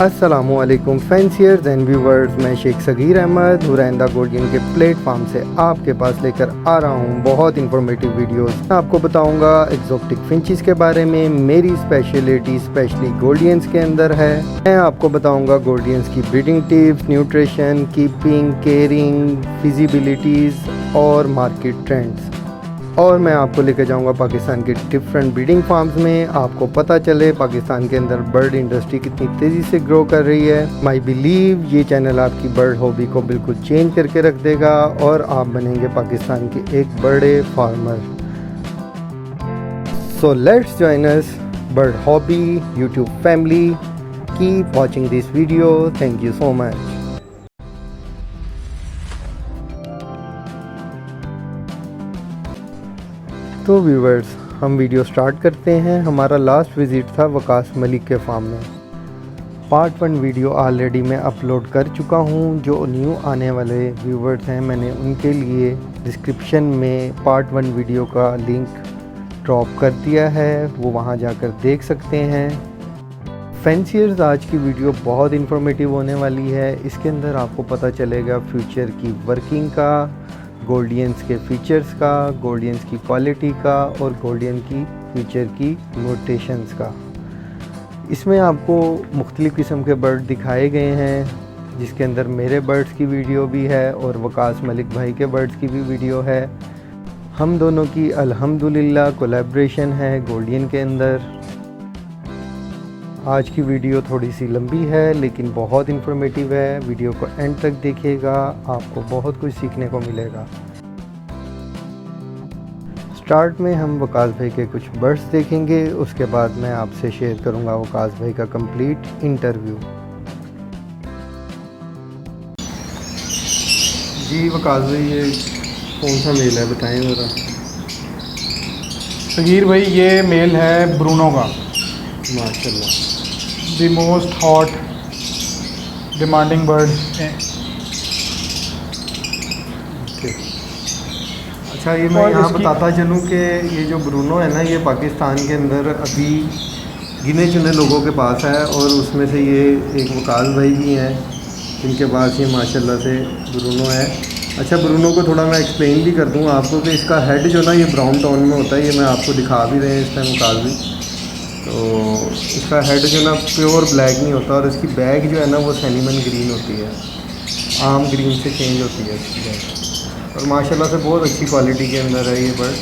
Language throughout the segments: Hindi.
अस्सलामुअलैकुम फैंसियर्स एंड व्यूवर्स, मैं शेख सगीर अहमद हुरैंदा गोल्डियन के प्लेटफार्म से आपके पास लेकर आ रहा हूँ बहुत इंफॉर्मेटिव वीडियोस। मैं आपको बताऊँगा एक्जोटिक फिंचेस के बारे में। मेरी स्पेशलिटी स्पेशली गोल्डियंस के अंदर है। मैं आपको बताऊँगा गोल्डियंस की breeding tips, nutrition, keeping, caring, फिजिबिलिटीज़ और मार्केट ट्रेंड्स। और मैं आपको लेकर जाऊंगा पाकिस्तान के डिफरेंट ब्रीडिंग फार्म्स में। आपको पता चले पाकिस्तान के अंदर बर्ड इंडस्ट्री कितनी तेज़ी से ग्रो कर रही है। माई बिलीव ये चैनल आपकी बर्ड हॉबी को बिल्कुल चेंज करके रख देगा और आप बनेंगे पाकिस्तान के एक बड़े farmer. So let's join us bird hobby YouTube family. Keep watching this video. Thank you so much. तो व्यूवर्स, हम वीडियो स्टार्ट करते हैं। हमारा लास्ट विज़िट था वकास मलिक के फार्म में। पार्ट 1 वीडियो ऑलरेडी मैं अपलोड कर चुका हूं। जो न्यू आने वाले व्यूवर्स हैं, मैंने उनके लिए डिस्क्रिप्शन में पार्ट 1 वीडियो का लिंक ड्रॉप कर दिया है, वो वहां जाकर देख सकते हैं। फैंसियर्स, आज की वीडियो बहुत इन्फॉर्मेटिव होने वाली है। इसके अंदर आपको पता चलेगा फ्यूचर की वर्किंग का, गोल्डियंस के फीचर्स का, गोल्डियंस की क्वालिटी का और गोल्डियन की फीचर की म्यूटेशंस का। इसमें आपको मुख्तलिफ़ किस्म के बर्ड दिखाए गए हैं, जिसके अंदर मेरे बर्ड्स की वीडियो भी है और वकास मलिक भाई के बर्ड्स की भी वीडियो है। हम दोनों की अल्हम्दुलिल्लाह कोलैबोरेशन है गोल्डियन के अंदर। आज की वीडियो थोड़ी सी लंबी है लेकिन बहुत इन्फॉर्मेटिव है। वीडियो को एंड तक देखिएगा, आपको बहुत कुछ सीखने को मिलेगा। स्टार्ट में हम वकास भाई के कुछ बर्ड्स देखेंगे, उसके बाद मैं आपसे शेयर करूंगा वकास भाई का कंप्लीट इंटरव्यू। जी वकास भाई, ये कौन सा मेल है बताएं ज़रा। सगीर भाई, ये मेल है ब्रूनो का। माशाल्लाह, the most hot demanding bird. अच्छा, ये मैं यहाँ बताता चलूँ कि ये जो ब्रूनो है ना, ये पाकिस्तान के अंदर अभी गिने चुने लोगों के पास है और उसमें से ये एक वकास भाई भी हैं जिनके पास ये माशाल्लाह से ब्रूनो है। अच्छा, ब्रूनो को थोड़ा मैं एक्सप्लेन भी कर दूँ आपको कि इसका हेड जो ना ये ब्राउन टोन में होता है। ये मैं आपको दिखा भी रहे हैं इस टाइम वकास भी। तो इसका हेड जो ना प्योर ब्लैक नहीं होता और इसकी बैग जो है ना वो सैनिमन ग्रीन होती है, आम ग्रीन से चेंज होती है इसकी बैग। और माशाल्लाह से बहुत अच्छी क्वालिटी के अंदर है ये बर्ड।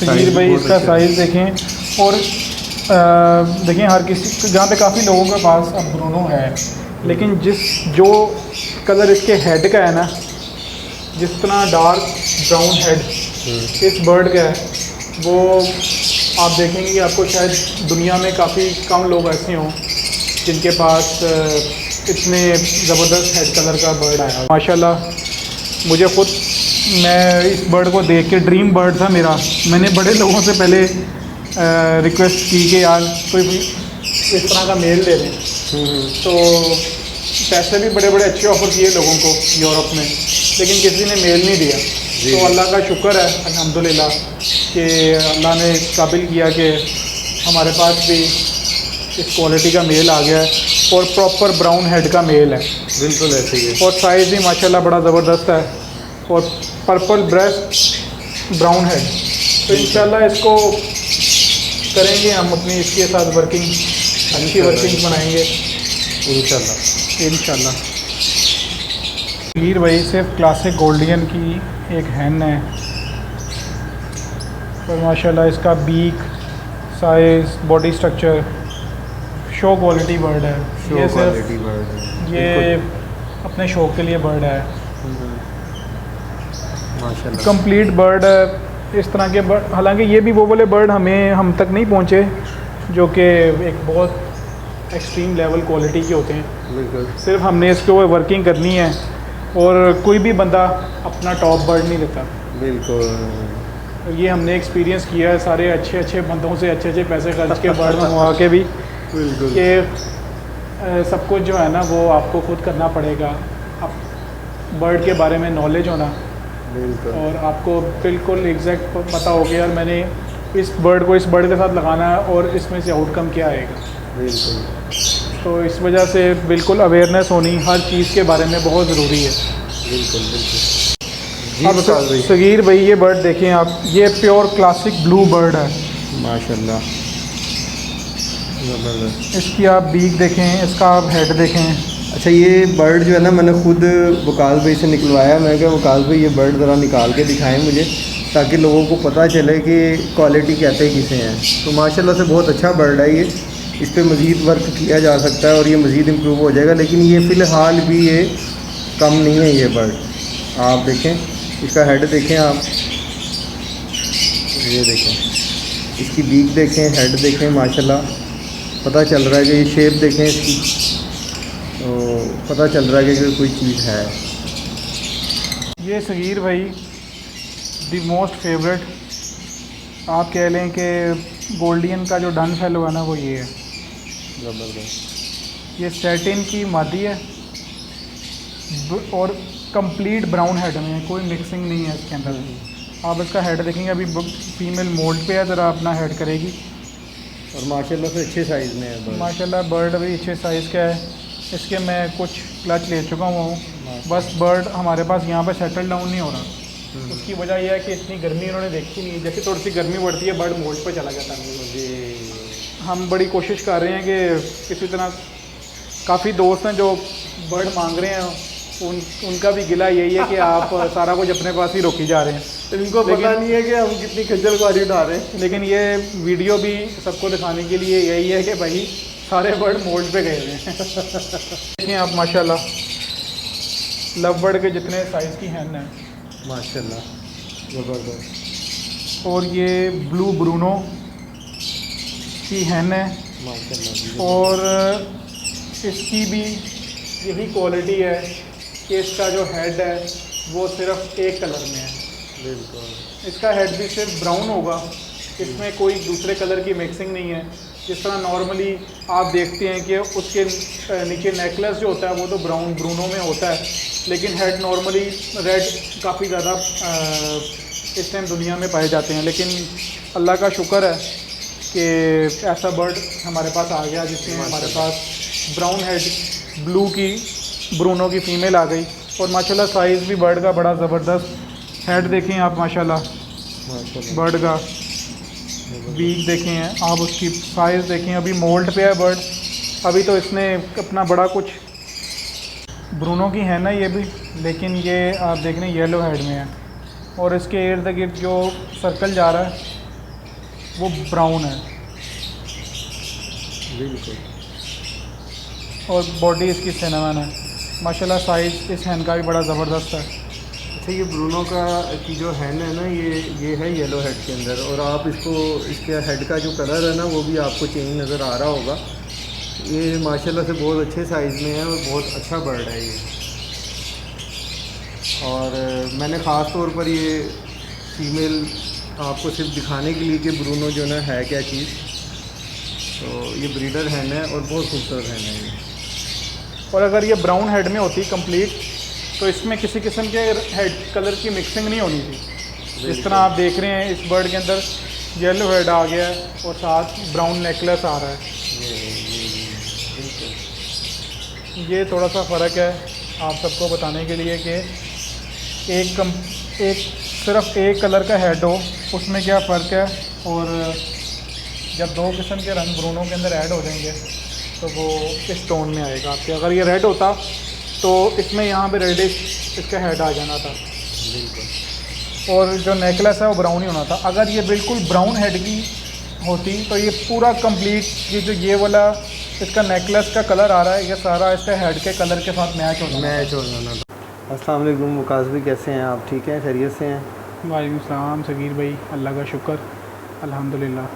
सगीर भाई, इसका साइज़ देखें और देखें, हर किसी जहाँ पे काफ़ी लोगों के पास अब ब्रूनो है, लेकिन जो कलर इसके हेड का है ना, जिस तरह डार्क ब्राउन हेड इस बर्ड का है, वो आप देखेंगे कि आपको शायद दुनिया में काफ़ी कम लोग ऐसे हों जिनके पास इतने ज़बरदस्त हेड कलर का बर्ड आया। माशाल्लाह, मुझे ख़ुद, मैं इस बर्ड को देख के, ड्रीम बर्ड था मेरा। मैंने बड़े लोगों से पहले रिक्वेस्ट की कि यार कोई इस तरह का मेल दे दें, तो पैसे भी बड़े बड़े अच्छे ऑफ़र किए लोगों को यूरोप में, लेकिन किसी ने मेल नहीं दिया। तो अल्लाह का शुक्र है अल्हम्दुलिल्लाह कि अल्लाह ने काबिल किया कि हमारे पास भी इस क्वालिटी का मेल आ गया है और प्रॉपर ब्राउन हेड का मेल है। बिल्कुल ऐसे ही है और साइज़ भी माशाल्लाह बड़ा ज़बरदस्त है और पर्पल ब्रेस्ट ब्राउन हेड। तो इंशाल्लाह इसको करेंगे हम अपनी इसके साथ वर्किंग, अच्छी वर्किंग बनाएंगे इंशाल्लाह। हीर भाई सिर्फ क्लासिक गोल्डियन की एक हैन है, और माशाल्लाह इसका beak, size, body structure show quality bird है। ये सिर्फ ये अपने शौक के लिए बर्ड है, माशाल्लाह कंप्लीट बर्ड है। इस तरह के बर्ड, हालांकि ये भी वो वाले बर्ड हम तक नहीं पहुँचे जो कि एक बहुत एक्सट्रीम लेवल क्वालिटी के होते हैं। बिल्कुल, सिर्फ हमने इसके ऊपर वर्किंग करनी है और कोई भी बंदा अपना टॉप बर्ड नहीं लेता। बिल्कुल, ये हमने एक्सपीरियंस किया है सारे अच्छे बंदों से अच्छे पैसे खर्च के बर्ड मंगवा के भी, बिल्कुल कि सब कुछ जो है ना वो आपको खुद करना पड़ेगा। अब बर्ड के बारे में नॉलेज होना, और आपको बिल्कुल एग्जैक्ट पता हो गया यार मैंने इस बर्ड को इस बर्ड के साथ लगाना है और इसमें से आउटकम क्या आएगा। बिल्कुल। तो इस वजह से बिल्कुल अवेयरनेस होनी हर चीज़ के बारे में बहुत ज़रूरी है। बिल्कुल बिल्कुल। अब सगीर भाई ये बर्ड देखें आप, ये प्योर क्लासिक ब्लू बर्ड है माशाल्लाह, ज़बरदस्त। इसकी आप बीक देखें, इसका आप हेड देखें। अच्छा, ये बर्ड जो है ना, मैंने खुद वकास भाई से निकलवाया। मैं क्या वकास भाई ये बर्ड ज़रा निकाल के दिखाएं मुझे, ताकि लोगों को पता चले कि क्वालिटी कहते किसे हैं। तो माशाल्लाह से बहुत अच्छा बर्ड है ये, इस पर मज़ीद वर्क किया जा सकता है और ये मज़ीद इम्प्रूव हो जाएगा। लेकिन ये फ़िलहाल भी ये कम नहीं है ये बर्ड। आप देखें, इसका हेड देखें आप, ये देखें, इसकी बीक देखें, हेड देखें, माशाल्लाह पता चल रहा है कि ये शेप देखें इसकी, तो पता चल रहा है कि कोई चीज़ है। ये सगीर भाई दी मोस्ट फेवरेट आप कह लें कि गोल्डियन का जो डन फेलो है ना, वो ये है। ज़बरदस्त। ये सैटिन की मादी है और कंप्लीट ब्राउन हेड में है, कोई मिक्सिंग नहीं है इसके अंदर। आप इसका हेड देखेंगे, अभी फीमेल मोल्ड पे है, ज़रा अपना हेड करेगी। और माशाल्लाह से अच्छे साइज़ में है बर्ड। माशाल्लाह बर्ड भी अच्छे साइज़ का है। इसके मैं कुछ क्लच ले चुका हुआ हूँ, बस बर्ड हमारे पास यहाँ पे सेटल डाउन नहीं हो रहा। उसकी वजह यह है कि इतनी गर्मी इन्होंने देखी नहीं है। जैसे थोड़ी सी गर्मी बढ़ती है, बर्ड मोल्ड पे चला जाता है। हम बड़ी कोशिश कर रहे हैं कि किसी तरह, काफ़ी दोस्त हैं जो बर्ड मांग रहे हैं, उनका भी गिला यही है कि आप सारा कुछ अपने पास ही रोकी जा रहे हैं। तो इनको पता नहीं है कि हम कितनी खज्जलख्वारी उठा रहे हैं। लेकिन ये वीडियो भी सबको दिखाने के लिए यही है कि भाई सारे बर्ड मोल्ड पे गए हुए हैं। देखिए आप माशाल्लाह, लव बर्ड के जितने साइज़ की हैन है माशाल्लाह, ज़बरदस्त। और ये ब्लू ब्रूनो की हैन है माशाल्लाह। और इसकी भी यही क्वालिटी है कि इसका जो हेड है वो सिर्फ एक कलर में है। बिल्कुल। इसका हेड भी सिर्फ ब्राउन होगा, इसमें कोई दूसरे कलर की मिक्सिंग नहीं है। जिस तरह नॉर्मली आप देखते हैं कि उसके नीचे नेकलेस जो होता है वो तो ब्राउन ब्रूनो में होता है, लेकिन हेड नॉर्मली रेड काफ़ी ज़्यादा इस टाइम दुनिया में पाए जाते हैं। लेकिन अल्लाह का शुक्र है कि ऐसा बर्ड हमारे पास आ गया जिसमें हमारे पास ब्राउन हेड ब्लू की ब्रूनो की फ़ीमेल आ गई। और माशाल्लाह साइज़ भी बर्ड का बड़ा ज़बरदस्त। हेड देखें आप माशाल्लाह बर्ड का, बीक देखें हैं आप, उसकी साइज़ देखें। अभी मोल्ड पे है बर्ड, अभी तो इसने अपना बड़ा कुछ ब्रूनो की है ना ये भी, लेकिन ये आप देख रहे हैं येलो हेड में है। और इसके इर्द गिर्द जो सर्कल जा रहा है वो ब्राउन है। बिल्कुल। और बॉडी इसकी सिनेमन है। माशाल्लाह साइज़ इस हैन का भी बड़ा ज़बरदस्त है। अच्छा, ये ब्रूनो का की जो हैन है ना, ये है येलो हेड के अंदर, और आप इसको, इसके हेड का जो कलर है ना वो भी आपको चेंज नज़र आ रहा होगा। ये माशाल्लाह से बहुत अच्छे साइज़ में है और बहुत अच्छा बर्ड है ये। और मैंने ख़ास तौर पर ये फीमेल आपको सिर्फ दिखाने के लिए कि ब्रूनो जो ना है क्या चीज़, तो ये ब्रीडर हैन है और बहुत खूबसूरत हैन है ये। और अगर ये ब्राउन हेड में होती कंप्लीट, तो इसमें किसी किस्म के हेड कलर की मिक्सिंग नहीं होनी थी। जिस तरह आप देख रहे हैं इस बर्ड के अंदर येलो हेड आ गया है और साथ ब्राउन नेकलेस आ रहा है। ये थोड़ा सा फ़र्क है आप सबको बताने के लिए कि एक सिर्फ एक कलर का हेड हो, उसमें क्या फ़र्क है। और जब दो किस्म के रंग ब्रूनों के अंदर ऐड हो जाएंगे तो वो इस टोन में आएगा आपके। अगर ये रेड होता तो इसमें यहाँ पे रेडिश इसका हेड आ जाना था। बिल्कुल। और जो नेकलेस है वो ब्राउन ही होना था। अगर ये बिल्कुल ब्राउन हेड की होती तो ये पूरा कंप्लीट, ये जो ये वाला इसका नेकलेस का कलर आ रहा है, ये सारा इसके हेड के कलर के साथ मैच हो जाना था। अस्सलाम वालेकुम वकास भाई, कैसे हैं आप? ठीक हैं, खैरियत से हैं? वालेकुम सलाम सगीर भाई, अल्लाह का शुक्र, अल्हम्दुलिल्लाह।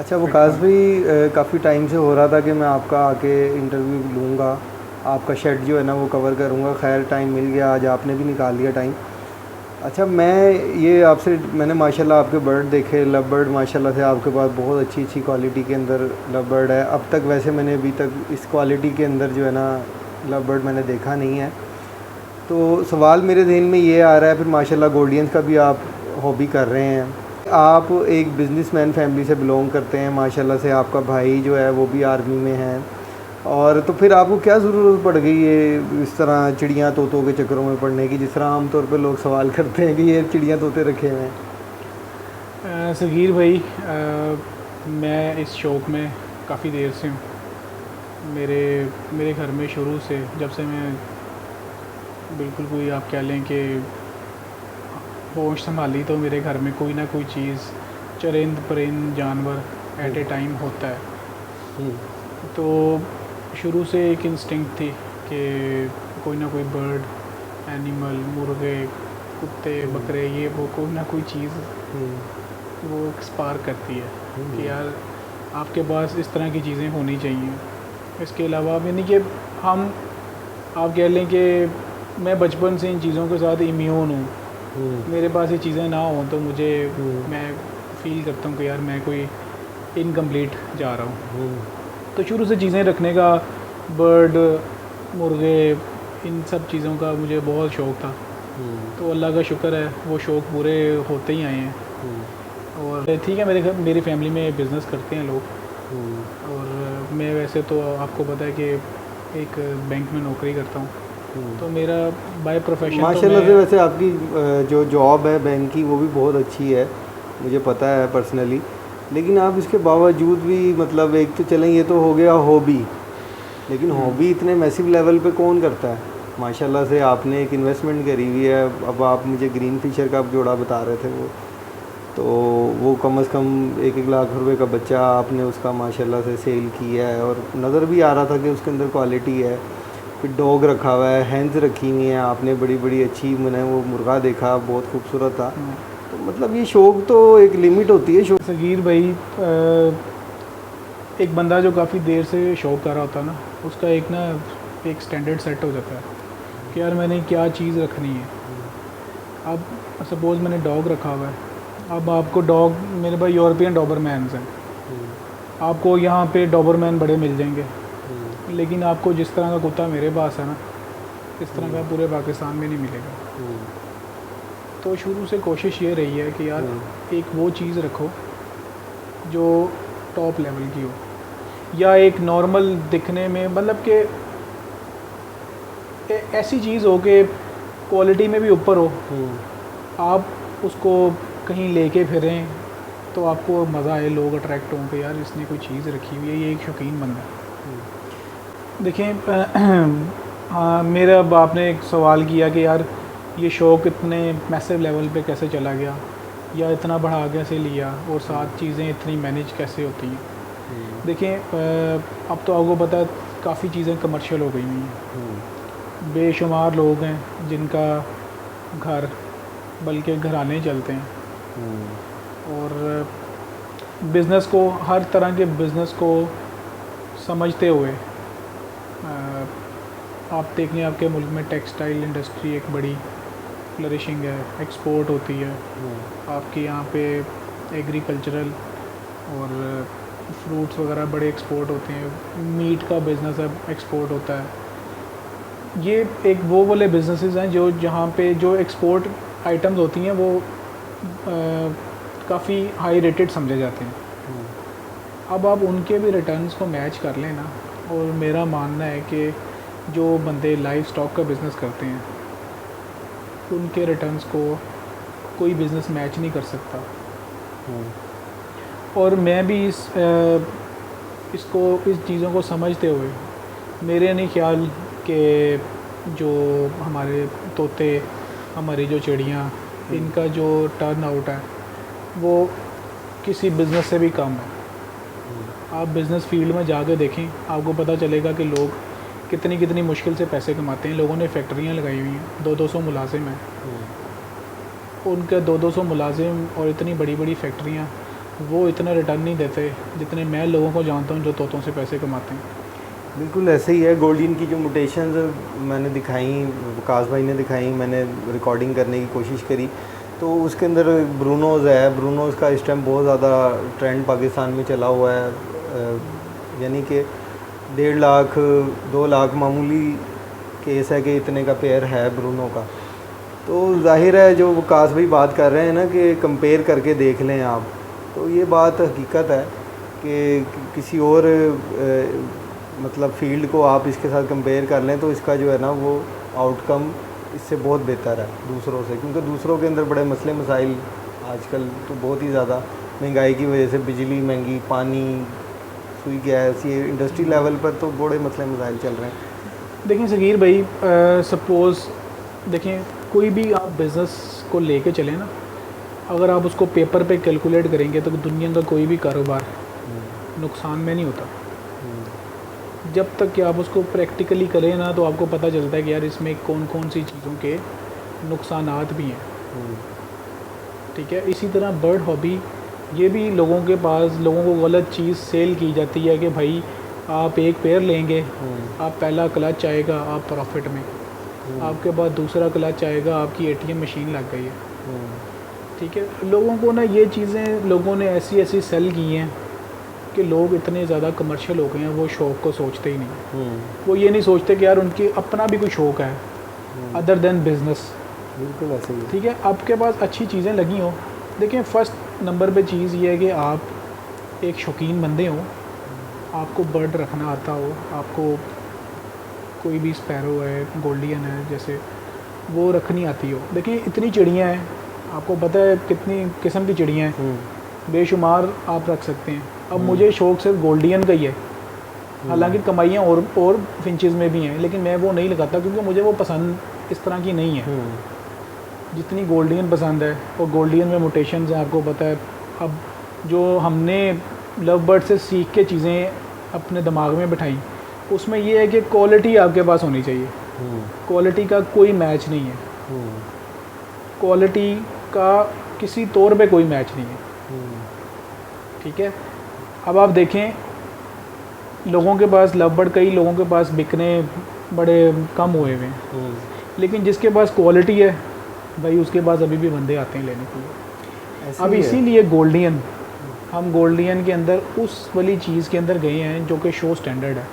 अच्छा वकास भाई, काफ़ी टाइम से हो रहा था कि मैं आपका आके इंटरव्यू लूँगा, आपका शेड जो है ना वो कवर करूँगा। खैर टाइम मिल गया, आज आपने भी निकाल लिया टाइम। अच्छा, मैंने माशाल्लाह आपके बर्ड देखे, लव बर्ड माशाल्लाह से आपके पास बहुत अच्छी क्वालिटी के अंदर लव बर्ड है। अब तक वैसे मैंने अभी तक इस क्वालिटी के अंदर जो है ना लव बर्ड मैंने देखा नहीं है। तो सवाल मेरे ज़हन में ये आ रहा है, फिर माशाल्लाह गोल्डियंस का भी आप हॉबी कर रहे हैं, आप एक बिज़नेसमैन फैमिली से बिलोंग करते हैं, माशाल्लाह से आपका भाई जो है वो भी आर्मी में है, और तो फिर आपको क्या ज़रूरत पड़ गई ये इस तरह चिड़ियाँ तोतों के चक्करों में पड़ने की, जिस तरह आमतौर पे लोग सवाल करते हैं कि ये चिड़ियाँ तोते रखे हुए हैं? सगीर भाई, मैं इस शौक़ में काफ़ी देर से हूँ। मेरे घर में शुरू से, जब से मैं बिल्कुल कोई आप कह लें कि होश संभाली, तो मेरे घर में कोई ना कोई चीज़, चरिंद परिंद जानवर एट ए टाइम होता है। तो शुरू से एक इंस्टिंक्ट थी कि कोई ना कोई बर्ड, एनिमल, मुर्गे, कुत्ते, बकरे, ये वो कोई ना कोई चीज़ वो एक्सपायर करती है कि यार आपके पास इस तरह की चीज़ें होनी चाहिए। इसके अलावा यानी कि हम आप कह लें कि मैं बचपन से इन चीज़ों के साथ इम्यून हूँ। मेरे पास ये चीज़ें ना हों तो मुझे मैं फील करता हूँ कि यार मैं कोई इनकम्प्लीट जा रहा हूँ। तो शुरू से चीज़ें रखने का, बर्ड, मुर्गे, इन सब चीज़ों का मुझे बहुत शौक़ था। तो अल्लाह का शुक्र है वो शौक़ पूरे होते ही आए हैं। और ठीक है, मेरी फैमिली में बिज़नेस करते हैं लोग। और मैं वैसे तो आपको पता है कि एक बैंक में नौकरी करता हूँ। तो मेरा बाय प्रोफेशन माशाल्लाह से वैसे आपकी जो जॉब है बैंक की वो भी बहुत अच्छी है, मुझे पता है पर्सनली। लेकिन आप इसके बावजूद भी मतलब एक तो चलें ये तो हो गया हॉबी, लेकिन हॉबी इतने मैसिव लेवल पे कौन करता है? माशाल्लाह से आपने एक इन्वेस्टमेंट करी हुई है। अब आप मुझे ग्रीन फिशर का जोड़ा बता रहे थे, वो कम से कम 1-1 लाख रुपए का बच्चा आपने उसका माशाल्लाह से सेल किया है, और नज़र भी आ रहा था कि उसके अंदर क्वालिटी है। फिर डॉग रखा हुआ है, हैंस रखी हुई हैं आपने बड़ी बड़ी अच्छी। मैंने वो मुर्गा देखा, बहुत खूबसूरत था। तो मतलब ये शौक़ तो एक लिमिट होती है। सगीर भाई, एक बंदा जो काफ़ी देर से शौक़ कर रहा होता है ना, उसका एक स्टैंडर्ड सेट हो जाता है कि यार मैंने क्या चीज़ रखनी है। अब सपोज़ मैंने डॉग रखा हुआ है, अब आपको डॉग, मेरे पास यूरोपियन डॉबरमैन्स हैं, आपको यहाँ पे डॉबरमैन बड़े मिल जाएंगे, लेकिन आपको जिस तरह का कुत्ता मेरे पास है ना, इस तरह का पूरे पाकिस्तान में नहीं मिलेगा। तो शुरू से कोशिश ये रही है कि यार एक वो चीज़ रखो जो टॉप लेवल की हो, या एक नॉर्मल दिखने में, मतलब कि ऐसी चीज़ हो कि क्वालिटी में भी ऊपर हो। आप उसको कहीं लेके फिरें तो आपको मज़ा आए, लोग अट्रैक्ट हों कि यार इसने कोई चीज़ रखी हुई है, ये एक शौकीन बंदा है। देखें, हाँ, मेरा बाप ने एक सवाल किया कि यार ये शौक़ इतने मैसिव लेवल पे कैसे चला गया, या इतना बढ़ा कैसे लिया, और साथ चीज़ें इतनी मैनेज कैसे होती हैं। देखें, अब तो आपको पता है काफ़ी चीज़ें कमर्शियल हो गई हुई हैं। बेशुमार लोग हैं जिनका घर, बल्कि घराने चलते हैं, और बिज़नेस को, हर तरह के बिज़नेस को समझते हुए, आप देखें आपके मुल्क में टेक्सटाइल इंडस्ट्री एक बड़ी फ्लरिशिंग है, एक्सपोर्ट होती है। आपके यहाँ पे एग्रीकल्चरल और फ्रूट्स वगैरह बड़े एक्सपोर्ट होते हैं। मीट का बिज़नेस है, एक्सपोर्ट होता है। ये एक वो वाले बिज़नेसेस हैं जो जहाँ पे जो एक्सपोर्ट आइटम्स होती हैं वो काफ़ी हाई रेटेड समझे जाते हैं। अब आप उनके भी रिटर्न्स को मैच कर लें ना, और मेरा मानना है कि जो बंदे लाइव स्टॉक का बिज़नेस करते हैं उनके रिटर्न्स को कोई बिज़नेस मैच नहीं कर सकता। और मैं भी इस चीज़ों को समझते हुए, मेरे नहीं ख्याल कि जो हमारे तोते, हमारी जो चिड़ियाँ, इनका जो टर्न आउट है वो किसी बिज़नेस से भी कम है। आप बिज़नेस फील्ड में जाके देखें, आपको पता चलेगा कि लोग कितनी मुश्किल से पैसे कमाते हैं। लोगों ने फैक्ट्रियाँ लगाई हुई हैं, 200 मुलाजिम हैं, उनके 200 मुलाजिम और इतनी बड़ी फैक्ट्रियाँ, वो इतना रिटर्न नहीं देते जितने मैं लोगों को जानता हूँ जो तोतों से पैसे कमाते हैं। बिल्कुल ऐसे ही है। गोल्डन की जो म्यूटेशंस मैंने दिखाई, विकास भाई ने दिखाई, मैंने रिकॉर्डिंग करने की कोशिश करी, तो उसके अंदर ब्रूनोज़ है। ब्रूनोज़ का इस टाइम बहुत ज़्यादा ट्रेंड पाकिस्तान में चला हुआ है, यानी कि 1.5 लाख 2 लाख मामूली केस है कि इतने का पेयर है ब्रूनो का। तो जाहिर है जो विकास भाई बात कर रहे हैं ना कि कंपेयर करके देख लें आप, तो ये बात हकीकत है कि किसी और मतलब फील्ड को आप इसके साथ कंपेयर कर लें तो इसका जो है ना वो आउटकम इससे बहुत बेहतर है दूसरों से, क्योंकि दूसरों के अंदर बड़े मसले मसाइल आजकल तो बहुत ही ज़्यादा महंगाई की वजह से, बिजली महंगी, पानी, सुई गैस, ये इंडस्ट्री लेवल पर तो बड़े मसले मसाइल चल रहे हैं। देखें सगीर भाई, सपोज़ देखें कोई भी आप बिज़नेस को लेके चलें ना, अगर आप उसको पेपर पे कैलकुलेट करेंगे तो दुनिया का कोई भी कारोबार नुकसान में नहीं होता। जब तक कि आप उसको प्रैक्टिकली करें ना तो आपको पता चलता है कि यार इसमें कौन कौन सी चीज़ों के नुकसानात भी हैं। ठीक है, इसी तरह बर्ड हॉबी, ये भी लोगों के पास, लोगों को गलत चीज़ सेल की जाती है कि भाई आप एक पेयर लेंगे, आप पहला क्लच आएगा आप प्रॉफिट में, आपके बाद दूसरा क्लच आएगा आपकी ATM मशीन लग गई है। ठीक है, लोगों को ना ये चीज़ें लोगों ने ऐसी ऐसी सेल की हैं कि लोग इतने ज़्यादा कमर्शियल हो गए हैं, वो शौक़ को सोचते ही नहीं। वो ये नहीं सोचते कि यार उनकी अपना भी कोई शौक़ है अदर देन बिज़नेस। बिल्कुल ऐसे ही। ठीक है, आपके पास अच्छी चीज़ें लगी हो, देखिए फर्स्ट नंबर पे चीज़ ये है कि आप एक शौकीन बंदे हो, आपको बर्ड रखना आता हो, आपको कोई भी स्पैरो है, गोल्डियन है जैसे, वो रखनी आती हो। देखिए इतनी चिड़ियाँ हैं, आपको पता है कितनी किस्म की चिड़ियाँ हैं, बेशुमार आप रख सकते हैं। अब मुझे शौक़ सिर्फ गोल्डियन का ही है, हालांकि कमाइयाँ और फिंचेस में भी हैं, लेकिन मैं वो नहीं लगाता क्योंकि मुझे वो पसंद इस तरह की नहीं है जितनी गोल्डियन पसंद है। और गोल्डियन में म्यूटेशंस हैं, आपको पता है। अब जो हमने लव बर्ड से सीख के चीज़ें अपने दिमाग में बिठाई, उसमें ये है कि क्वालिटी आपके पास होनी चाहिए। क्वालिटी का कोई मैच नहीं है, क्वालिटी का किसी तौर पे कोई मैच नहीं है। ठीक है, अब आप देखें लोगों के पास लव बर्ड, कई लोगों के पास बिकने बड़े कम हुए हुए हैं, लेकिन जिसके पास क्वालिटी है भाई उसके पास अभी भी बंदे आते हैं लेने के लिए। अब इसीलिए गोल्डियन, हम गोल्डियन के अंदर उस वाली चीज़ के अंदर गए हैं जो कि शो स्टैंडर्ड है।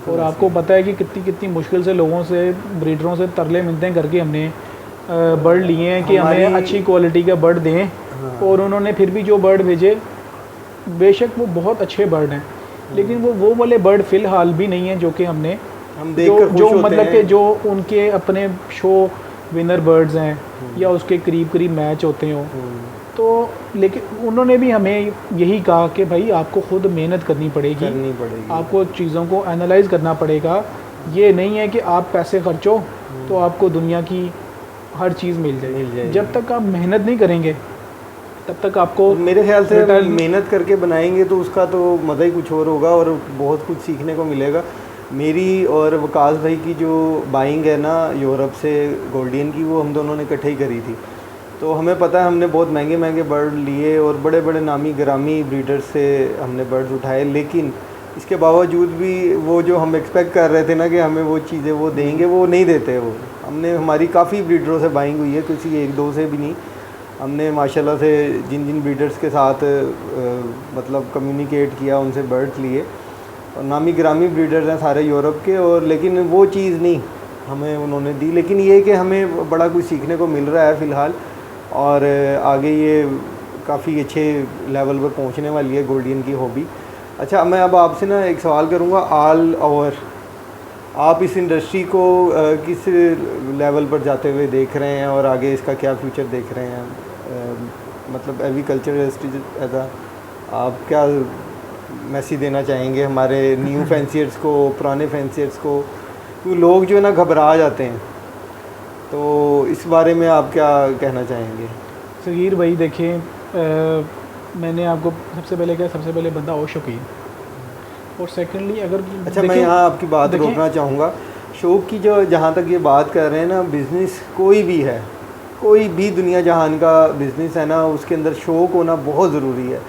और आपको पता है कि कितनी कितनी मुश्किल से लोगों से, ब्रीडरों से तरले मिलते करके हमने बर्ड लिए हैं कि हमें अच्छी क्वालिटी का बर्ड दें। और उन्होंने फिर भी जो बर्ड भेजे, बेशक वो बहुत अच्छे बर्ड हैं, लेकिन वो वाले बर्ड फ़िलहाल भी नहीं हैं जो कि हम जो मतलब कि जो उनके अपने शो विनर बर्ड्स हैं या उसके करीब करीब मैच होते हो। तो लेकिन उन्होंने भी हमें यही कहा कि भाई आपको खुद मेहनत करनी पड़ेगी, आपको चीज़ों को एनालाइज करना पड़ेगा। ये नहीं है कि आप पैसे खर्चो तो आपको दुनिया की हर चीज़ मिल जाएगी। जब तक आप मेहनत नहीं करेंगे तब तक आपको, मेरे ख्याल से मेहनत करके बनाएंगे तो उसका तो मज़ा ही कुछ और होगा और बहुत कुछ सीखने को मिलेगा। मेरी और वकास भाई की जो बाइंग है ना यूरोप से गोल्डियन की, वो हम दोनों ने इकट्ठे ही करी थी। तो हमें पता है हमने बहुत महंगे महंगे बर्ड लिए और बड़े बड़े नामी ग्रामी ब्रीडर्स से हमने बर्ड्स उठाए, लेकिन इसके बावजूद भी वो जो हम एक्सपेक्ट कर रहे थे ना कि हमें वो चीज़ें वो देंगे, वो नहीं देते। वो हमने हमारी काफ़ी ब्रीडरों से बाइंग हुई है, किसी एक दो से भी नहीं। हमने माशाल्लाह से जिन जिन ब्रीडर्स के साथ मतलब कम्युनिकेट किया, उनसे बर्ड्स लिए, और नामी ग्रामी ब्रीडर्स हैं सारे यूरोप के, और लेकिन वो चीज़ नहीं हमें उन्होंने दी। लेकिन ये कि हमें बड़ा कुछ सीखने को मिल रहा है फ़िलहाल, और आगे ये काफ़ी अच्छे लेवल पर पहुंचने वाली है गोल्डियन की हॉबी। अच्छा, मैं अब आपसे ना एक सवाल करूंगा, ऑल ओवर आप इस इंडस्ट्री को किस लेवल पर जाते हुए देख रहे हैं और आगे इसका क्या फ्यूचर देख रहे हैं? मतलब एग्रीकल्चर इंडस्ट्री ऐसा आप क्या मैसेज देना चाहेंगे हमारे न्यू फैंसियर्स को, पुराने फैंसियर्स को? क्योंकि लोग जो है ना घबरा जाते हैं, तो इस बारे में आप क्या कहना चाहेंगे? सगीर भाई देखिए, मैंने आपको सबसे पहले बंदा हो शौकीन, और सेकेंडली अगर अच्छा मैं यहाँ आपकी बात रोकना चाहूँगा। शौक़ की जो जहाँ तक ये बात कर रहे हैं ना, बिज़नेस कोई भी है, कोई भी दुनिया जहान का बिज़नेस है ना, उसके अंदर शौक़ होना बहुत ज़रूरी है।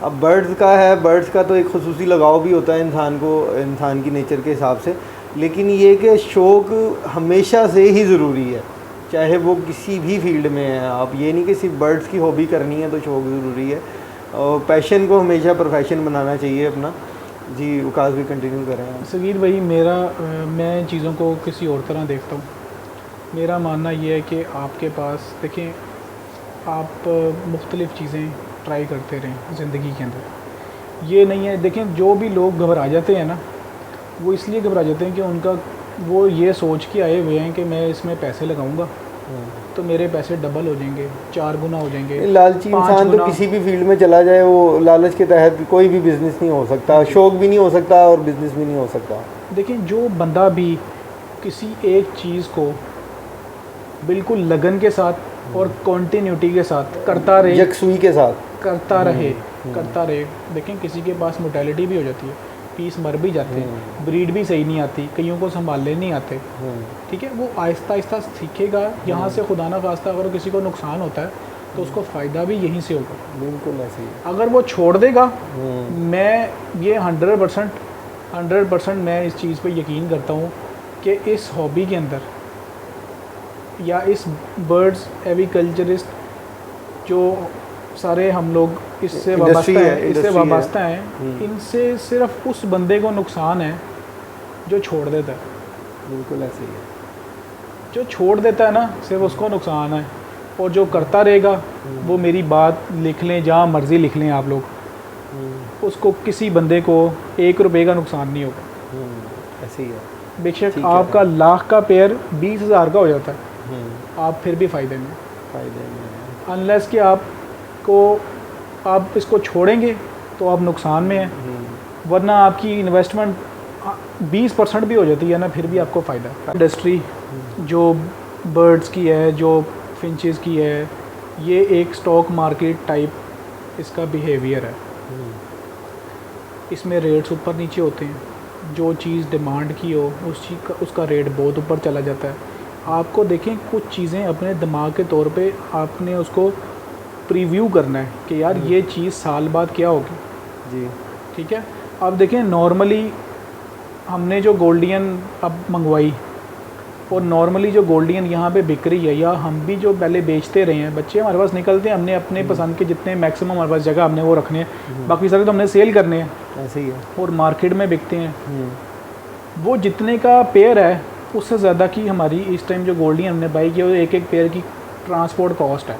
अब बर्ड्स का है, बर्ड्स का तो एक खुसूसी लगाव भी होता है इंसान को, इंसान की नेचर के हिसाब से, लेकिन ये कि शौक़ हमेशा से ही ज़रूरी है, चाहे वो किसी भी फील्ड में है। आप ये नहीं कि सिर्फ बर्ड्स की हॉबी करनी है तो शौक़ ज़रूरी है, और पैशन को हमेशा प्रोफेशन बनाना चाहिए अपना। जी वकास भी कंटिन्यू करें। सगीर भाई मैं चीज़ों को किसी और तरह देखता हूँ। मेरा मानना ये है कि आपके पास देखें, आप मुख्तलिफ़ चीज़ें ट्राई करते रहें ज़िंदगी के अंदर। ये नहीं है, देखें जो भी लोग घबरा जाते हैं ना, वो इसलिए घबरा जाते हैं कि उनका वो ये सोच के आए हुए हैं कि मैं इसमें पैसे लगाऊंगा तो मेरे पैसे डबल हो जाएंगे, 4 गुना हो जाएंगे। लालची 5 इंसान तो गुना। किसी भी फील्ड में चला जाए, वो लालच के तहत कोई भी बिजनेस नहीं हो सकता, शौक भी नहीं हो सकता और बिजनेस भी नहीं हो सकता। देखिए, जो बंदा भी किसी एक चीज़ को बिल्कुल लगन के साथ और कॉन्टीन्यूटी के साथ करता रहे, यकसुई के साथ करता रहे। देखें, किसी के पास मोर्टेलिटी भी हो जाती है, पीस मर भी जाते हैं, ब्रीड भी सही नहीं आती, कईयों को संभालने नहीं आते, ठीक है। वो आहिस्ता आहिस्ता सीखेगा। यहाँ से खुदा ना खास्ता अगर किसी को नुकसान होता है तो उसको फ़ायदा भी यहीं से होगा। बिल्कुल ऐसे ही। अगर वो छोड़ देगा, मैं ये 100% मैं इस चीज़ पे यकीन करता हूँ कि इस हॉबी के अंदर या इस बर्ड्स एविकल्चरिस्ट जो सारे हम लोग इससे वाबस्ता हैं, इनसे सिर्फ उस बंदे को नुकसान है जो छोड़ देता है। बिल्कुल ऐसे ही है। जो छोड़ देता है ना, सिर्फ उसको नुकसान है, और जो करता रहेगा वो मेरी बात लिख लें, जहाँ मर्ज़ी लिख लें आप लोग, उसको किसी बंदे को 1 रुपये का नुकसान नहीं होगा। ऐसे ही है। बेशक आपका लाख का पेयर 20,000 का हो जाता है, आप फिर भी फ़ायदे में अनलेस कि आप इसको छोड़ेंगे तो आप नुकसान में हैं, वरना आपकी इन्वेस्टमेंट 20% भी हो जाती है ना, फिर भी आपको फ़ायदा। इंडस्ट्री जो बर्ड्स की है, जो फिंचेस की है, ये एक स्टॉक मार्केट टाइप इसका बिहेवियर है। इसमें रेट्स ऊपर नीचे होते हैं, जो चीज़ डिमांड की हो उसका रेट बहुत ऊपर चला जाता है। आपको देखें, कुछ चीज़ें अपने दिमाग के तौर पे आपने उसको प्रीव्यू करना है कि यार ये चीज़ साल बाद क्या होगी जी, ठीक है। अब देखें, नॉर्मली हमने जो गोल्डियन अब मंगवाई, और नॉर्मली जो गोल्डियन यहाँ पे बिक रही है, या हम भी जो पहले बेचते रहे हैं, बच्चे हमारे पास निकलते हैं, हमने अपने पसंद के जितने मैक्सिमम हमारे पास जगह हमने वो रखने हैं, बाकी सारे तो हमने सेल करने हैं। ऐसे ही है। और मार्केट में बिकते हैं, वो जितने का पेयर है उससे ज़्यादा की हमारी इस टाइम जो गोल्डियन हमने बाई की, वो एक पेयर की ट्रांसपोर्ट कॉस्ट है।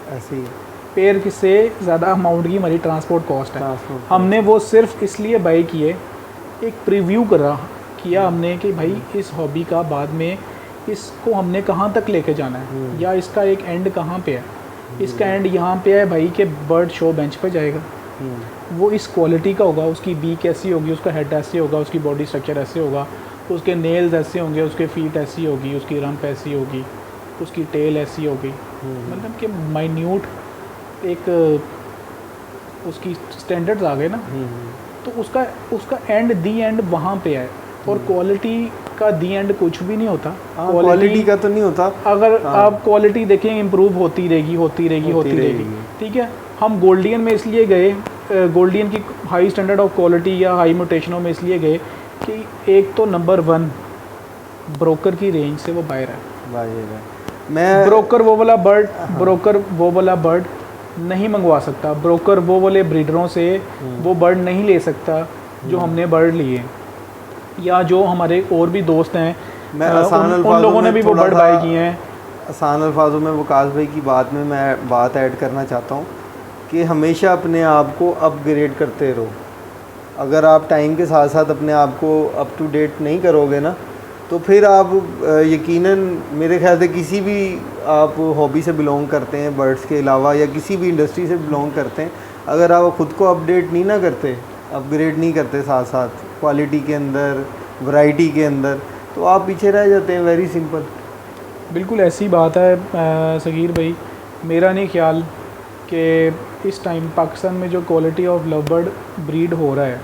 ऐसे ही है। पेयर से ज़्यादा अमाउंट की हमारी ट्रांसपोर्ट कॉस्ट है। हमने वो सिर्फ इसलिए बाई किए, एक प्रीव्यू किया हमने कि भाई इस हॉबी का बाद में इसको हमने कहाँ तक लेके जाना है, या इसका एक एंड कहाँ पे है। इसका एंड यहाँ पे है भाई कि बर्ड शो बेंच पे जाएगा, वो इस क्वालिटी का होगा, उसकी बीक ऐसी होगी, उसका हेड ऐसे होगा, उसकी बॉडी स्ट्रक्चर ऐसे होगा, उसके नेल्स ऐसे होंगे, उसके फीट ऐसी होगी, उसकी रंप ऐसी होगी, उसकी टेल ऐसी होगी, मतलब कि माइन्यूट एक उसकी स्टैंडर्ड्स आ गए ना। तो उसका एंड दी एंड वहाँ पे है, और क्वालिटी का दी एंड कुछ भी नहीं होता। क्वालिटी का तो नहीं होता। अगर आप क्वालिटी देखें, इम्प्रूव होती रहेगी, ठीक है। हम गोल्डियन में इसलिए गए, गोल्डियन की हाई स्टैंडर्ड ऑफ क्वालिटी या हाई म्यूटेशनों में इसलिए गए कि एक तो नंबर 1 ब्रोकर की रेंज से वो बाहर है। मैं ब्रोकर वो वाला बर्ड नहीं मंगवा सकता, ब्रोकर वो वाले ब्रीडरों से वो बर्ड नहीं ले सकता जो हमने बर्ड लिए, या जो हमारे और भी दोस्त हैं, उन लोगों ने भी वो बर्ड बाय किए हैं। आसान अल्फाजों में वकास भाई की बात में मैं बात ऐड करना चाहता हूँ कि हमेशा अपने आप को अपग्रेड करते रहो। अगर आप टाइम के साथ साथ अपने आप को अप टू डेट नहीं करोगे ना, तो फिर आप यकीनन मेरे ख्याल से किसी भी आप हॉबी से बिलोंग करते हैं, बर्ड्स के अलावा, या किसी भी इंडस्ट्री से बिलोंग करते हैं, अगर आप ख़ुद को अपडेट नहीं ना करते, अपग्रेड नहीं करते साथ साथ क्वालिटी के अंदर, वैरायटी के अंदर, तो आप पीछे रह जाते हैं। Very simple. बिल्कुल ऐसी बात है सगीर भाई। मेरा नहीं ख्याल कि इस टाइम पाकिस्तान में जो quality of love bird breed हो रहा है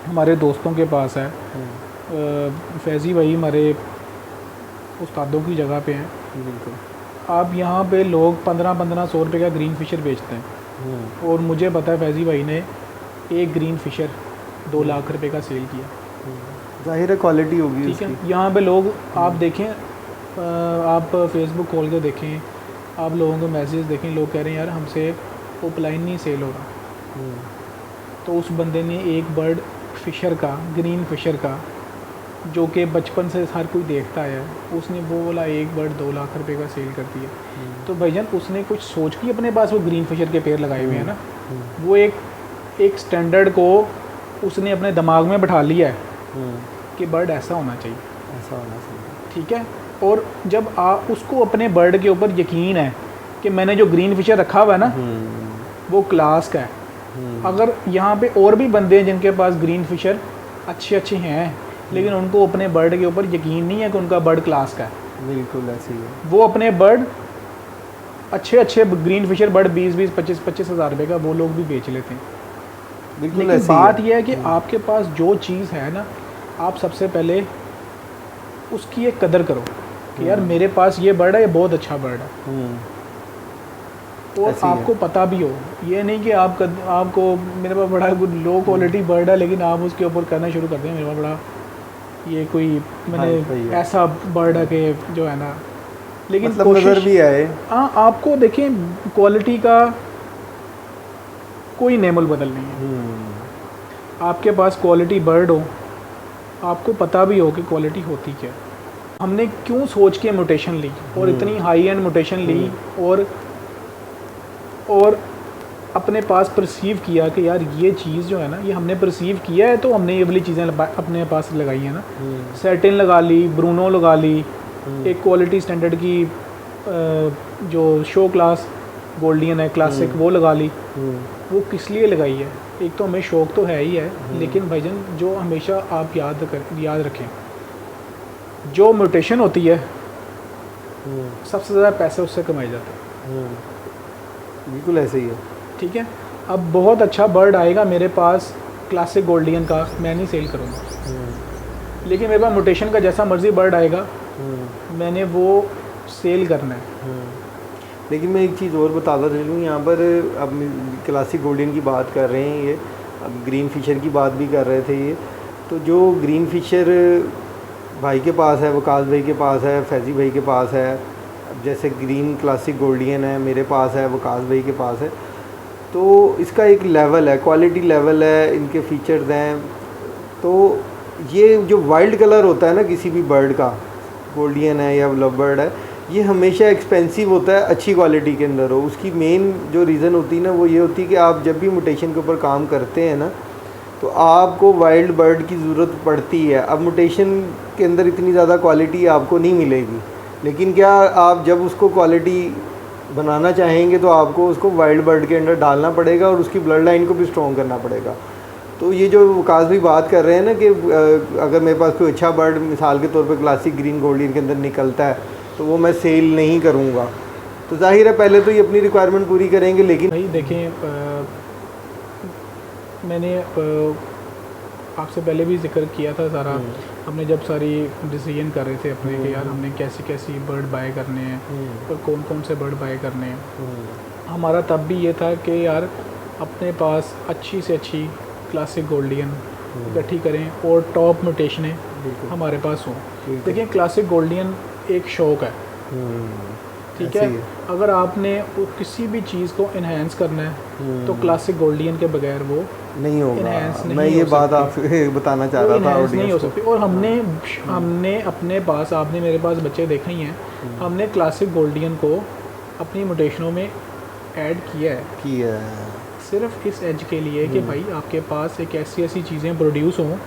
हमारे दोस्तों के पास है, फैज़ी भाई हमारे उस्तादों की जगह पे हैं। बिल्कुल। आप यहाँ पे लोग 1500 रुपये का ग्रीन फिशर बेचते हैं, और मुझे पता है फैज़ी भाई ने एक ग्रीन फिशर 2 लाख रुपए का सेल किया। ज़ाहिर है क्वालिटी होगी, ठीक है। यहाँ पे लोग आप देखें, आप फेसबुक खोल के देखें, आप लोगों को मैसेज देखें, लोग कह रहे हैं यार हमसे ओपलाइन नहीं सेल हो रहा। तो उस बंदे ने एक बर्ड फिशर का, ग्रीन फिशर का, जो कि बचपन से हर कोई देखता है, उसने वो वाला एक बर्ड 2 लाख रुपए का सेल कर दिया। तो भाईजान उसने कुछ सोच के अपने पास वो ग्रीन फिशर के पेड़ लगाए हुए हैं ना, वो एक स्टैंडर्ड को उसने अपने दिमाग में बैठा लिया है कि बर्ड ऐसा होना चाहिए, ऐसा होना चाहिए। ठीक है। और जब आप उसको अपने बर्ड के ऊपर यकीन है कि मैंने जो ग्रीन फिशर रखा हुआ है ना वो क्लास का है। अगर यहाँ पे और भी बंदे हैं जिनके पास ग्रीन फिशर अच्छे हैं लेकिन उनको अपने बर्ड के ऊपर यकीन नहीं है कि उनका बर्ड क्लास का है, बिल्कुल ऐसे ही है। वो अपने बर्ड अच्छे ग्रीन फिशर बर्ड 20-20 25-25 हज़ार रुपये का वो लोग भी बेच लेते हैं। बिल्कुल लेकिन ऐसे ही बात है। यह है कि आपके पास जो चीज़ है ना, आप सबसे पहले उसकी एक कदर करो कि यार मेरे पास ये बर्ड है, ये बहुत अच्छा बर्ड है, और ऐसे ही है। आपको पता भी हो। ये नहीं कि आपको मेरे पास बड़ा लो क्वालिटी बर्ड है लेकिन आप उसके ऊपर करना शुरू कर दें मेरे पास बड़ा ये कोई सही मैंने है। ऐसा बर्ड है कि जो है ना, लेकिन मतलब नज़र भी आए। हाँ, आपको देखें क्वालिटी का कोई नेमल बदल नहीं है। आपके पास क्वालिटी बर्ड हो, आपको पता भी हो कि क्वालिटी होती क्या है। हमने क्यों सोच के म्यूटेशन ली और इतनी हाई एंड म्यूटेशन ली और अपने पास परसीव किया कि यार ये चीज़ जो है ना, ये हमने परसीव किया है तो हमने ये वाली चीज़ें अपने पास लगाई हैं ना। सेटिन लगा ली, ब्रूनो लगा ली, एक क्वालिटी स्टैंडर्ड की जो शो क्लास गोल्डियन है क्लासिक वो लगा ली। वो किस लिए लगाई है? एक तो हमें शौक़ तो है ही है, लेकिन भाईजान जो हमेशा आप याद रखें, जो म्यूटेशन होती है सबसे ज़्यादा पैसे उससे कमाए जाते हैं। बिल्कुल ऐसे ही है। ठीक है। अब बहुत अच्छा बर्ड आएगा मेरे पास क्लासिक गोल्डियन का, मैं नहीं सेल करूँगा। लेकिन मेरे पास म्यूटेशन का जैसा मर्ज़ी बर्ड आएगा मैंने वो सेल करना है। लेकिन मैं एक चीज़ और बताता चलूँ यहाँ पर, अब क्लासिक गोल्डन की बात कर रहे हैं, ये अब ग्रीन फिशर की बात भी कर रहे थे ये, तो जो ग्रीन फिशर भाई के पास है, वकास भाई के पास है, फैज़ी भाई के पास है, अब जैसे ग्रीन क्लासिक गोल्डन है मेरे पास है, वकास भाई के पास है, तो इसका एक लेवल है, क्वालिटी लेवल है, इनके फीचर्स हैं। तो ये जो वाइल्ड कलर होता है ना किसी भी बर्ड का, गोल्डन है या लव बर्ड है, ये हमेशा एक्सपेंसिव होता है अच्छी क्वालिटी के अंदर हो। उसकी मेन जो रीज़न होती है ना वो ये होती है कि आप जब भी म्यूटेशन के ऊपर काम करते हैं ना तो आपको वाइल्ड बर्ड की ज़रूरत पड़ती है। अब म्यूटेशन के अंदर इतनी ज़्यादा क्वालिटी आपको नहीं मिलेगी, लेकिन क्या आप जब उसको क्वालिटी बनाना चाहेंगे तो आपको उसको वाइल्ड बर्ड के अंदर डालना पड़ेगा और उसकी ब्लड लाइन को भी स्ट्रॉन्ग करना पड़ेगा। तो ये जो वकास भी बात कर रहे हैं ना कि अगर मेरे पास कोई अच्छा बर्ड मिसाल के तौर पे क्लासिक ग्रीन गोल्डन के अंदर निकलता है तो वो मैं सेल नहीं करूँगा, तो जाहिर है पहले तो ये अपनी रिक्वायरमेंट पूरी करेंगे। लेकिन भाई देखें, मैंने आपसे पहले भी जिक्र किया था सारा, हमने जब सारी डिसीजन कर रहे थे अपने कि यार हमने कैसी बर्ड बाय करने हैं और कौन कौन से बर्ड बाय करने हैं, हमारा तब भी ये था कि यार अपने पास अच्छी से अच्छी क्लासिक गोल्डन इकट्ठी करें और टॉप म्यूटेशनें हमारे पास हों। देखिए क्लासिक गोल्डन एक शौक़ है, ठीक है। अगर आपने किसी भी चीज़ को इन्हेंस करना है तो क्लासिक गोल्डन के बगैर वो नहीं होगा। इन्हेंस नहीं मैं ये हो बात सकती। आपसे बताना चाह रहा था, इन्हेंस नहीं हो सकती। और हमने अपने पास, आपने मेरे पास बच्चे देखे ही हैं, हमने क्लासिक गोल्डन को अपनी म्यूटेशनों में ऐड किया है सिर्फ इस एज के लिए कि भाई आपके पास एक ऐसी चीज़ें प्रोड्यूस हों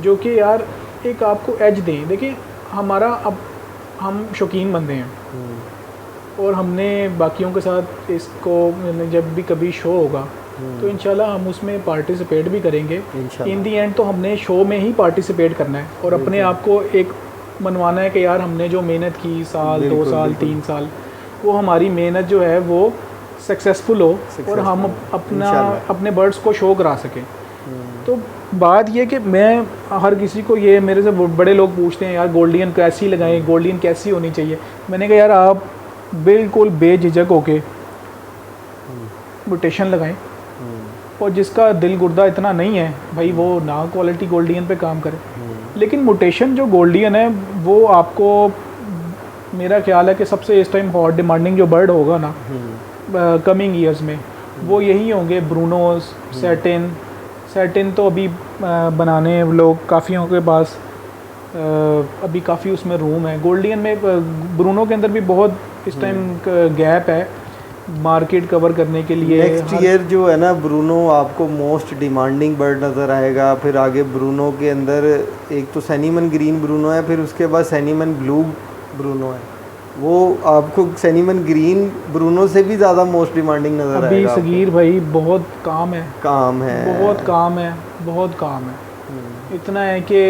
जो कि यार एक आपको एज दें। देखिए हमारा, अब हम शौकीन बंदे हैं और हमने बाकियों के साथ इसको जब भी कभी शो होगा तो इंशाल्लाह हम उसमें पार्टिसिपेट भी करेंगे। इन दी एंड तो हमने शो में ही पार्टिसिपेट करना है और अपने आप को एक मनवाना है कि यार हमने जो मेहनत की, साल 2 साल 3 साल, वो हमारी मेहनत जो है वो सक्सेसफुल हो और हम अपने बर्ड्स को शो करा सकें। तो बात ये कि मैं हर किसी को, ये मेरे से बड़े लोग पूछते हैं यार गोल्डन कैसी लगाएं, गोल्डन कैसी होनी चाहिए। मैंने कहा यार आप बिल्कुल बेझिझक होके म्यूटेशन लगाएं और जिसका दिल गुर्दा इतना नहीं है भाई वो ना क्वालिटी गोल्डन पे काम करे। लेकिन म्यूटेशन जो गोल्डन है वो आपको, मेरा ख्याल है कि सबसे इस टाइम हॉट डिमांडिंग जो बर्ड होगा ना कमिंग ईयर्स में वो यही होंगे, ब्रूनोस, सेटिन तो अभी बनाने लोग काफ़ियों के पास अभी काफ़ी उसमें रूम है। गोल्डन में ब्रूनो के अंदर भी बहुत इस टाइम गैप है, मार्केट कवर करने के लिए। नेक्स्ट ईयर जो है ना ब्रूनो आपको मोस्ट डिमांडिंग बर्ड नज़र आएगा। फिर आगे ब्रूनो के अंदर एक तो सैनीमन ग्रीन ब्रूनो है, फिर उसके बाद सैनीमन ब्लू ब्रूनो है। वो आपको सैनीमन ग्रीन ब्रूनो से भी ज़्यादा मोस्ट डिमांडिंग नज़र अभी आएगा। सगीर भाई बहुत काम है, बहुत काम है। इतना है कि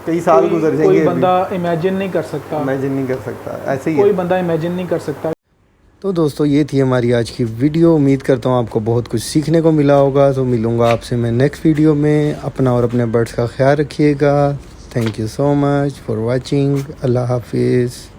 कई साल गुजर जाएंगे, कोई बंदा इमेजिन नहीं कर सकता, ऐसे ही कोई बंदा इमेजिन नहीं कर सकता। तो दोस्तों ये थी हमारी आज की वीडियो। उम्मीद करता हूँ आपको बहुत कुछ सीखने को मिला होगा। तो मिलूँगा आपसे मैं नेक्स्ट वीडियो में। अपना और अपने बर्ड्स का ख्याल रखिएगा। Thank you so much for watching. अल्लाह हाफिज़।